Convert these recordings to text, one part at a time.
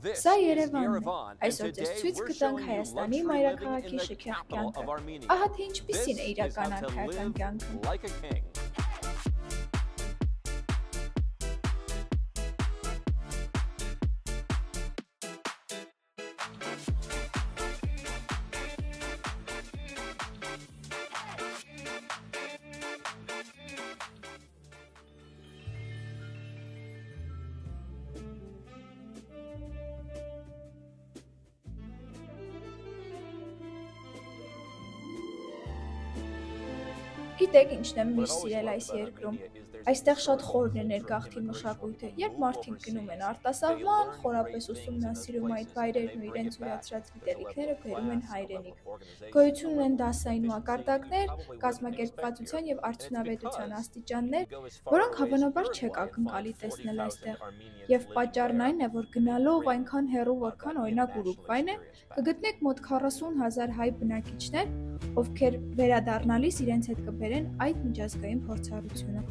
Սա Երևանն է։ Այսօր ձեզ ցույց կտանք Հայաստանի մայրաքաղաքի շքեղ կյանքը։ Ահա թե ինչպիսին է իրական արքայական կյանքը։ Գիտեք ինչն եմ միշտ սիրել այս երկրում։ Այստեղ շատ խորն է ներգաղթի մշակույթը, երբ մարդիկ գնում են արտասահման, խորապես ուսումնասիրում այդ վայրերն ու իրենց յուրացրած գիտելիքները բերում են հայրենիք։ Գոյություն ունեն դասային մակարդակներ, կազմակերպվածության եւ արդյունավետության աստիճաններ, որոնք հավանաբար չեք ակնկալի տեսնել այստեղ։ Եվ պատճառն այն է, որ գնալով այնքան հեռու, որքան օրինակ Ուրուգվայն է, կգտնեք մոտ 40,000 հայ բնակիչներ, ովքեր վերադառնալիս իրենց հետ կբերեն այդ միջազգային փորձառությունը։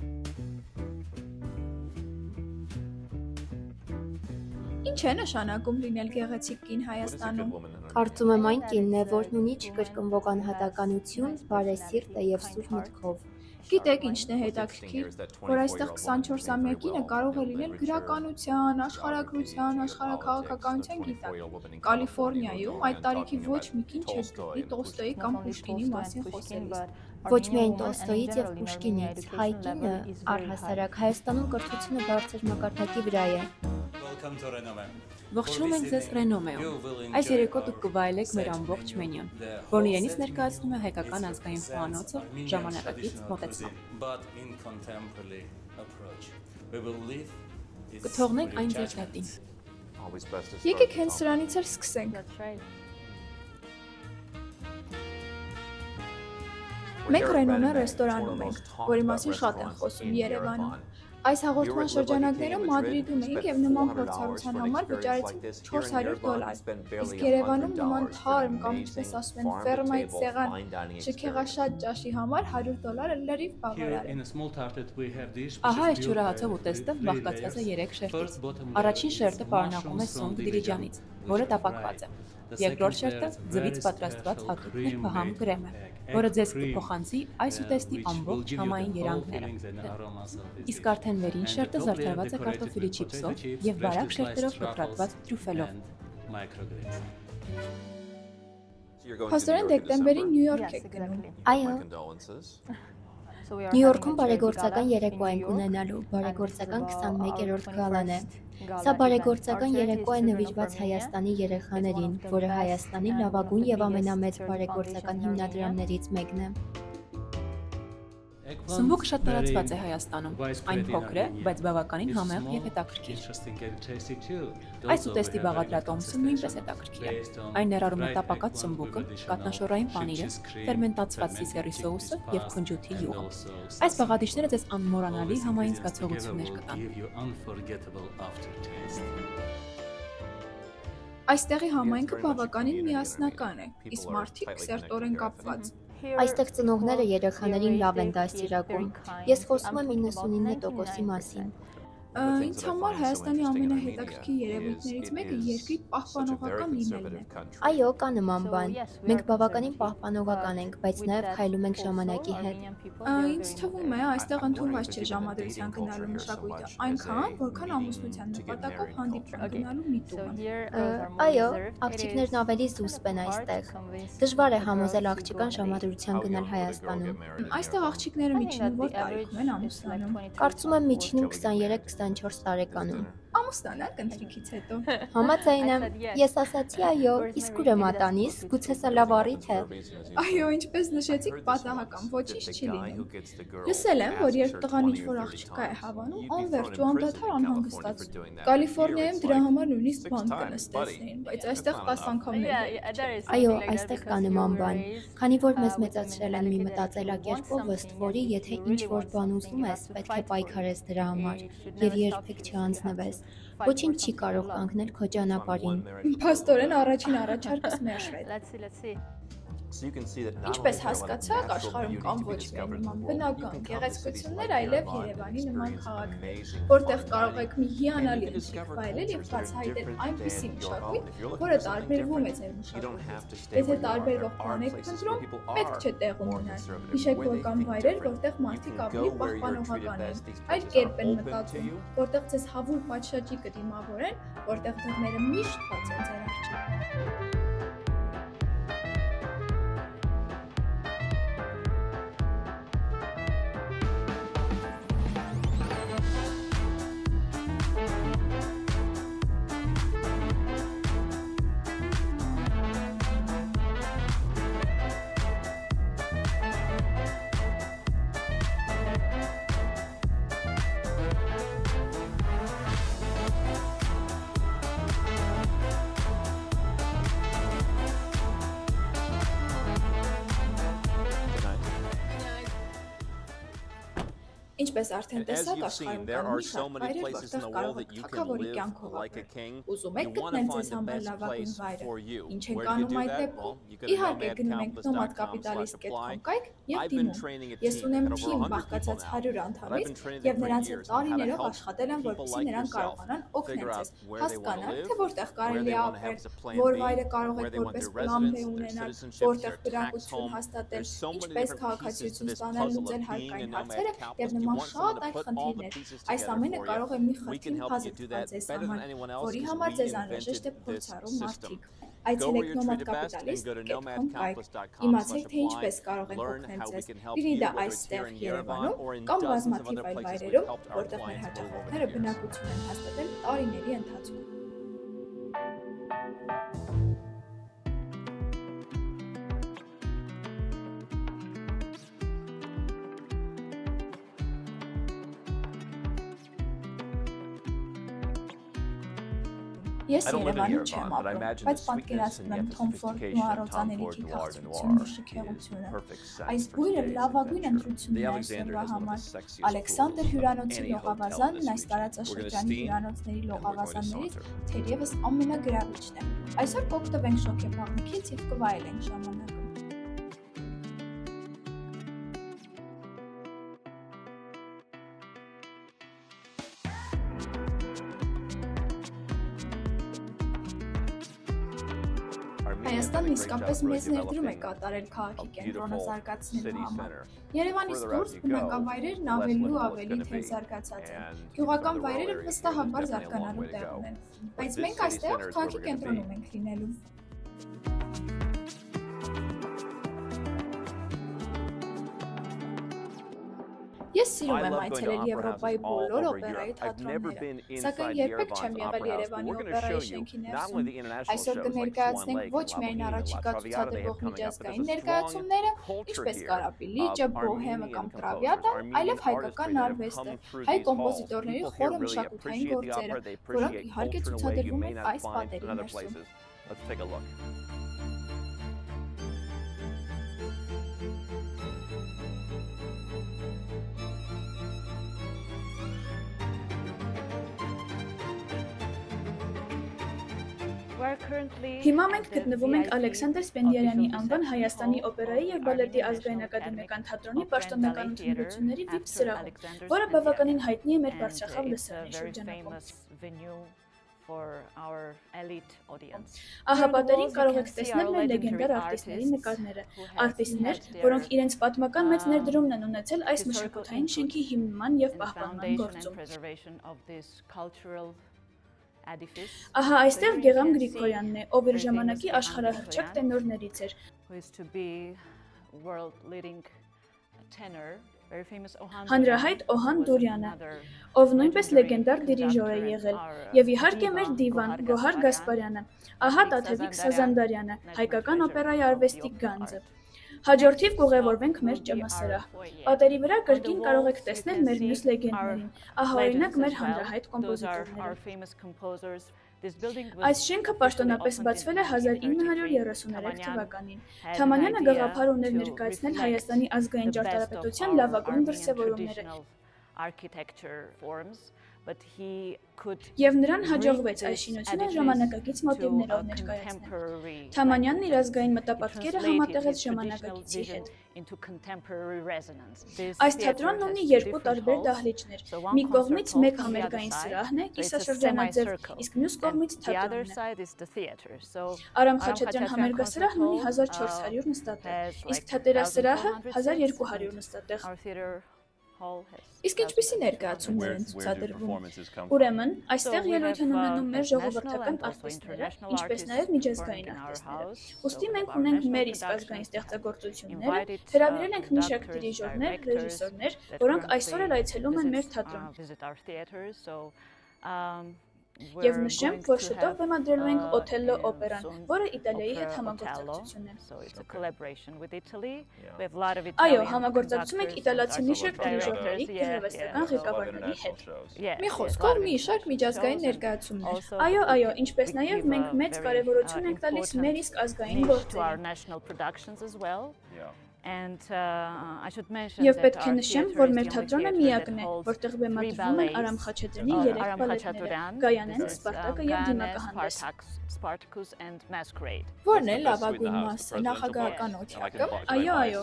Ինչ է նշանակում լինել գեղեցիկ կին Հայաստանում։ Կարծում եմ այն կինն է, որն ունի չկրկնվող անհատականություն, բարեսիրտ է եւ սուր մտքով։ Գիտեք ինչն է հետաքրքիր, որ այստեղ 24-ամյա կինը կարող է լինել գրականության, աշխարհագրության, աշխարհաքաղաքականության գիտակ։ Կալիֆոռնիայում այդ տարիքի ոչ մի կին չէ գտնի Տոլստոյի կամ Պուշկինի մասին խոսելիս։ Ոչ միայն Տոլստոյից եւ Պուշկինից, հայ կինը առհասարակ Հայաստանում կրթությունը բարձր մակարդակի վրա է։ Ողջունում ենք ձեզ Ռենոմեում։ Այս երեկո դուք կվայելեք մեր ամբողջ մենյուն, որն իրենից ներկայացնում է հայկական ազգային խոհանոցը ժամանակակից մոտեցմամբ։ Կթողնենք այն ձեր դատին։ Եկեք հենց սրանից էլ սկսենք։ Մենք Ռենոմե ռեստորանում ենք, որի մասին շատ են խոսում Երևանում։ Այս հաղորդման շրջանակներում Մադրիդում էինք եւ նման փորձառության համար վճարեցինք $400, իսկ Երևանում նման թարմ կամ ինչպես ասում են ֆերմայի սեղան շքեղաշատ ճաշի համար $100 լրիվ բավարար է։ Ահա այս ջուրահացով ուտեստը բաղկացած է 3 շերտից։ Առաջին շերտը պարունակում է սունկ դիլիջանից, որը տապակված է։ Երկրորդ շերտը ձվից պատրաստված հատուկ նրբահամ կրեմ է, որը ձեզ կփոխանցի այս ուտեստի ամբողջ համային երանգները։ Իսկ արդեն վերին շերտը զարդարված է կարտոֆիլի չիպսով եւ բարակ շերտերով կտրատված տրյուֆելով։ Փաստորեն դեկտեմբերին Նյու Յորք եք գնում։ Այո։ Նյու Յորքում բարեգործական երեկո ենք ունենալու, բարեգործական 21-րդ գալան է։ Սա բարեգործական երեկո է նվիրված Հայաստանի երեխաներին, որը Հայաստանի լավագույն եւ ամենամեծ բարեգործական հիմնադրամներից մեկն է։ Սմբուկը շատ տարածված է Հայաստանում։ Այն փոքր է, բայց բավականին համեղ եւ հետաքրքիր։ Այս ուտեստի բաղադրատոմսը նույնպես հետաքրքիր է։ Այն ներառում է տապակած սմբուկը, կատնաշորային պանիրը, ֆերմենտացված սիսերի սոուսը եւ քունջութի յուղը։ Այս բաղադրիչները ձեզ անմոռանալի համային զգացողություններ կտան։ Այստեղի համայնքը բավականին միասնական է, իսկ մարդիկ սերտորեն կապված։ Այստեղ ծնողները երեխաներին լավ են դաստիարակում։ Ես խոսում եմ 99%-ի մասին։ Ինձ համար Հայաստանի ամենահետաքրքիր երևույթներից մեկը երկրի պահպանողական լինելն է։ Այո, կա նման բան։ Մենք բավականին պահպանողական ենք, բայց նաև քայլում ենք ժամանակի հետ։ Ինձ թվում է, այստեղ ընդունված չէ ժամադրության գնալու մշակույթը, այնքան, որքան ամուսնության նպատակով հանդիպում գնալու միտումը։ Այո, աղջիկներն ավելի զուսպ են այստեղ։ Դժվար է համոզել աղջկան ժամադրության գնալ Հայաստանում։ Այստեղ աղջիկները միջինում որ տարիքում են ամուսնանում։ Կարծում եմ միջինում 23-24 տարեկանում։ Ամուսնանալ ընտրիքից հետո։ Համաձայն եմ։ Ես ասացի այո, իսկ ուր եմ ատանիս, գուցե սա լավ առիթ է։ Այո, ինչպես նշեցիք, պատահական ոչինչ չի լինում։ Լսել եմ, որ երբ տղան ինչ-որ աղջկա է հավանում, անվերջ ու անդադար անհանգստացում։ Կալիֆոռնիայում դրա համար նույնիսկ բանտ կնստեցնեին, բայց այստեղ 10 անգամներ։ Այո, այստեղ կա նման բան։ Քանի որ մեզ մեծացրել են մի մտածելակերպով, ըստ որի եթե ինչ-որ բան ուզում ես, պետք է պայքարես դրա համար եւ երբեք չհանձնվես։ Ոչինչ չի կարող կանգնել քո ճանապարհին։ Փաստորեն առաջին առաջարկս մերժվեց։ Ինչպես հասկացաք, աշխարհում կան ոչ միայն նման բնական գեղեցկություններ, այլև Երևանի նման քաղաքներ, որտեղ կարող եք մի հիանալի ընթրիք վայելել եւ բացահայտել այնպիսի մշակույթ, որը տարբերվում է ձեր մշակույթից։ Եթե տարբերվող բան եք փնտրում, պետք չէ տեղում մնալ։ Հիշեք, որ կան վայրեր, որտեղ մարդիկ ավելի պահպանողական են, այլ կերպ են մտածում, որտեղ ձեզ հավուր պատշաճի կդիմավորեն, որտեղ դռները միշտ բաց են ձեր առջև։ Ինչպես արդեն տեսակ, աշխարհում կան մի շարք վայրեր, որտեղ կարող եք թագավորի կյանքով ապրել։ Ուզում եք գտնել ձեզ համար լավագույն վայրը։ Ինչ ենք անում այդ դեպքում։ Իհարկե գնում ենք nomadcapitalist.com կայք եւ դիմում։ Ես ունեմ թիմ բաղկացած 100 անդամից եւ նրանց հետ տարիներով աշխատել եմ, որպեսզի նրանք կարողանան օգնել ձեզ հասկանալ, թե որտեղ կարելի է ապրել, որ վայրը կարող եք որպես պլան B ունենալ, որտեղ բնակություն հաստատել, ինչպես քաղաքացիություն ստանալ ու ձեր հարկային հարցերը եւ նման շատ այլ խնդիրներ։ Այս ամենը կարող է մի խրթին փազլ տալ ձեզ համար, որի համար ձեզ անհրաժեշտ է փորձառու մարդիկ։ Այցելեք nomadcapitalist.com կայք, իմացեք, թե ինչպես կարող ենք օգնել ձեզ, լինի դա այստեղ Երևանում կամ բազմաթիվ այլ վայրերում, որտեղ մեր հաճախորդները բնակություն են հաստատել տարիների ընթացքում։ Ես Երևանում չեմ ապրում, բայց պատկերացնում եմ Թոմ Ֆորդն ու առողջանելիքի քաղցրությունն ու շքեղությունը։ Այս բույրը լավագույն ընտրությունն է այսօրվա համար։ Ալեքսանդր հյուրանոցի լողավազանն այս տարածաշրջանի հյուրանոցների լողավազաններից թերևս ամենագրավիչն է։ Այսօր կօգտվենք շոգեփաղնիքից եւ կվայելենք ժամանակը։ Հայաստանն իսկապես մեծ ներդրում է կատարել քաղաքի կենտրոնը զարգացնելու համար։ Երևանից դուրս բնակավայրերն ավելի ու ավելի թեր զարգացած են։ Գյուղական վայրերը վստահաբար զարգանալու տեղ ունեն, բայց մենք այստեղ քաղաքի կենտրոնում ենք լինելու։ Ես սիրում եմ այցելել Եվրոպայի բոլոր օպերայի թատրոնները, սակայն երբեք չեմ եղել Երևանի օպերայի շենքի ներսում։ Այսօր կներկայացնենք ոչ միայն առաջիկա ցուցադրվող միջազգային ներկայացումները, ինչպես Կարապի լիճը, Բոհեմը կամ Տրավիատը, այլև հայկական արվեստը, հայ կոմպոզիտորների խորը մշակութային գործերը, որոնք իհարկե ցուցադրվում են այս պատերի ներսում։ Հիմա մենք գտնվում ենք Ալեքսանդր Սպենդիարյանի անվան Հայաստանի օպերայի և բալետի ազգային ակադեմիական թատրոնի պաշտոնական ընդունելությունների VIP սրահում, որը բավականին հայտնի է մեր Բարձրախավ լսարանի շրջանակում։ Ահա պատերին կարող եք տեսնել մեր լեգենդար արտիստների նկարները, արտիստներ, որոնք իրենց պատմական մեծ ներդրումն են ունեցել այս մշակութային շենքի հիմնման և պահպանման գործում։ Ահա այստեղ Գեղամ Գրիգորյանն է, ով իր ժամանակի աշխարհահռչակ տենորներից էր։ Հանրահայտ Օհան Դուրյանը, ով նույնպես լեգենդար դիրիժոր է եղել, և իհարկե մեր դիվան Գոհար Գասպարյանը, ահա Տաթևիկ Սազանդարյանը, հայկական օպերայի արվեստի գանձը։ Հաջորդիվ կուղևորվենք մեր ճմասրահ։ Պատերի վրա կրկին կարող եք տեսնել մեր մյուս լեգենդներին, ահա օրինակ մեր հանրահայտ կոմպոզիտորները։ Այս շենքը պաշտոնապես բացվել է 1933 թվականին։ Թամանյանը գաղափար ուներ ներկայացնել Հայաստանի ազգային ճարտարապետության լավագույն դրսևորումները։ Եվ նրան հաջողվեց այս շինությունը ժամանակակից մոտիվներով ներկայացնել։ Թամանյանն իր ազգային մտապատկերը համատեղեց ժամանակակիցի հետ։ Այս թատրոնն ունի երկու տարբեր դահլիճներ։ Մի կողմից մեկ համերգային սրահն է, կիսաշրջանաձև, իսկ մյուս կողմից թատրոնն է։ Արամ Խաչատրյան համերգասրահն ունի 1400 նստատեղ, իսկ թատերասրահը 1200 նստատեղ։ Իսկ ինչպիսի ներկայացումներ են ցուցադրվում։ Ուրեմն, այստեղ ելույթ են ունենում մեր ժողովրդական արտիստները, ինչպես նաև միջազգային արտիստները։ Ուստի մենք ունենք մեր իսկ ազգային ստեղծագործությունները, հրավիրել ենք մի շարք դիրիժորներ, ռեժիսորներ, որոնք այսօր էլ այցելում են մեր թատրոն։ Եվ նշեմ, որ շուտով բեմադրելու ենք Օթելլո օպերան, որը Իտալիայի հետ համագործակցություն է։ Այո, համագործակցում ենք իտալացի մի շարք դիրիժորների և հրավերական ղեկավարների հետ։ Մի խոսքով մի շարք միջազգային ներկայացումներ։ Այո, ինչպես նաև մենք մեծ կարևորություն ենք տալիս մեր իսկ ազգային գործերին։ Եվ պետք է նշեմ, որ մեր թատրոնը միակն է, որտեղ բեմադրվում են Արամ Խաչատրյանի 3 բալետները՝ Գայանեն, Սպարտակը և Դիմակահանդեսը։ Որն է լավագույն մասը, նախագահական օթյակը։ Այո։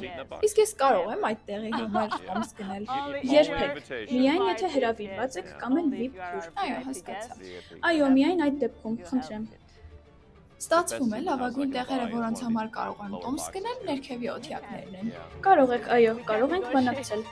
Իսկ ես կարող եմ այդ տեղի համար տոմս գնել։ Երբեք, միայն եթե հրավիրված եք կամ էլ VIP հյուր։ Այո, հասկացա։ Այո, միայն այդ դեպքում, խնդրեմ։ Ստացվում է լավագույն տեղերը, որոնց համար կարող եմ տոմս գնել, ներքևի օթյակներն են։ Կարող եք, այո, կարող ենք բանակցել։